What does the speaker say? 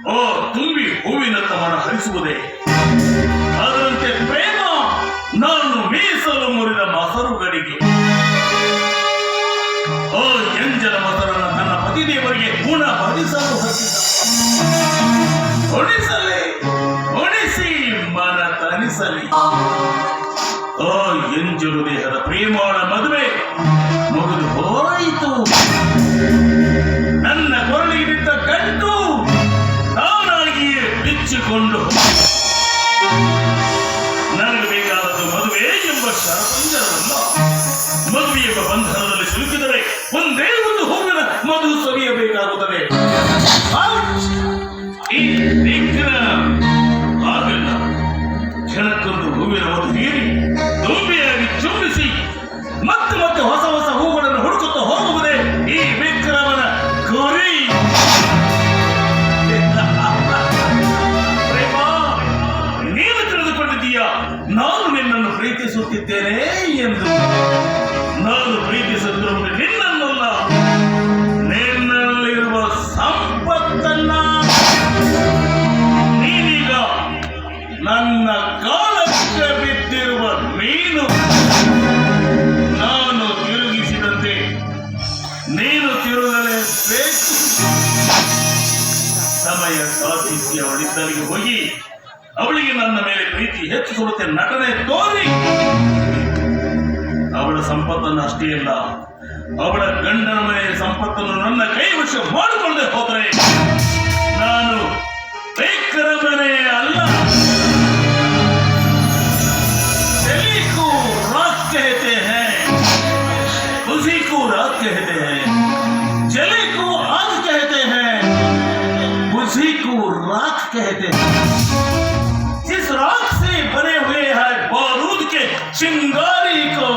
ಓ ತುಂಬಿ ಹೂವಿನ ತಮನ ಹರಿಸುವುದೇ ಅದರಂತೆ ಪ್ರೇಮ ನಾನು ಮೀಸಲು ಮುರಿದ ಮೊಸರುಗಳಿಗೆ ಓ ಎಂಜಲ ಮೊಸರನ್ನು ನನ್ನ ಪತಿದೇವರಿಗೆ ಗುಣ ಭರಿಸಲು ಹತ್ತಿದ ಉಣಿಸಲಿ ಉಣಿಸಿ ಮನ ತನಿಸಲಿ ಓ ಎಂಜಲು ದೇಹದ ಪ್ರೇಮಾಳ ಮದುವೆ ಮುಗಿದು ಹೋಯಿತು ನನ್ನ ಕೊರಳಿಗೆ ಬಿದ್ದ ಗಂಟು ತಾನಾಗಿಯೇ ಬಿಚ್ಚಿಕೊಂಡು ನನಗೆ ಬೇಕಾದದ್ದು ಮದುವೆ ಎಂಬ ಶರಪಂಜರವಲ್ಲ ಮದುವೆ ಎಂಬ ಬಂಧನದಲ್ಲಿ ಸಿಲುಕಿದರೆ ಒಂದೇ ಒಂದು ಹೂವಿನ ಮಧು ಸವಿಯಬೇಕಾಗುತ್ತದೆ ಈ ವಿಕ್ರಮ್ ಆಗಲ್ಲ ಕ್ಷಣಕ್ಕೊಂದು ಹೂವಿನ ಮಧು ಹೀರಿ ತುಂಬಿಯಾಗಿ ಚುಂಬಿಸಿ ಮತ್ತೆ ಮತ್ತೆ ಹೊಸ ಹೊಸ ಹೂಗಳನ್ನು ಹುಡುಕುತ್ತಾ ಹೋಗುವುದೇ ಈ ವಿಕ್ರಮನ ಗುರಿ ಪ್ರೇಮ ನೀನು ತಿಳಿದುಕೊಂಡಿದ್ದೀಯ ನಾನು ನಿನ್ನನ್ನು ಪ್ರೀತಿಸುತ್ತಿದ್ದೇನೆ ಎಂದು ನಾನು ಪ್ರೀತಿಸುತ್ತಿರುವುದು ನಿನ್ನನ್ನಲ್ಲ ನಿನ್ನಲ್ಲಿರುವ ಸಂಪತ್ತನ್ನ ನೀನೀಗ ನನ್ನ ಕಾಲಕ್ಕೆ ಬಿದ್ದಿರುವ ಮೀನು ನಾನು ತಿರುಗಿಸಿದಂತೆ ನೀನು ತಿರುಗಲೇಬೇಕು ಸಮಯ ಸಾಧಿಸಿ ಅವಳಿದ್ದಲ್ಲಿಗೆ ಹೋಗಿ ಅವಳಿಗೆ ನನ್ನ ಮೇಲೆ ಪ್ರೀತಿ ಹೆಚ್ಚಿಸುವಂತೆ ನಟನೆ ತೋರಿ ಅವಳ ಸಂಪತ್ತನ್ನು ಅಷ್ಟೇ ಅಲ್ಲ ಅವಳ ಗಂಡನ ಮನೆಯ ಸಂಪತ್ತನ್ನು ನನ್ನ ಕೈವಶ ಮಾಡಿಕೊಳ್ಳದೆ ಹೋದರೆ ನಾನು ವಿಕ್ರಮನೇ ಅಲ್ಲ चली को रात कहते हैं उसी को रात कहते हैं चले को आग कहते हैं उसी को राख कहते हैं जिस राख से बने हुए हैं बारूद के चिंगारी को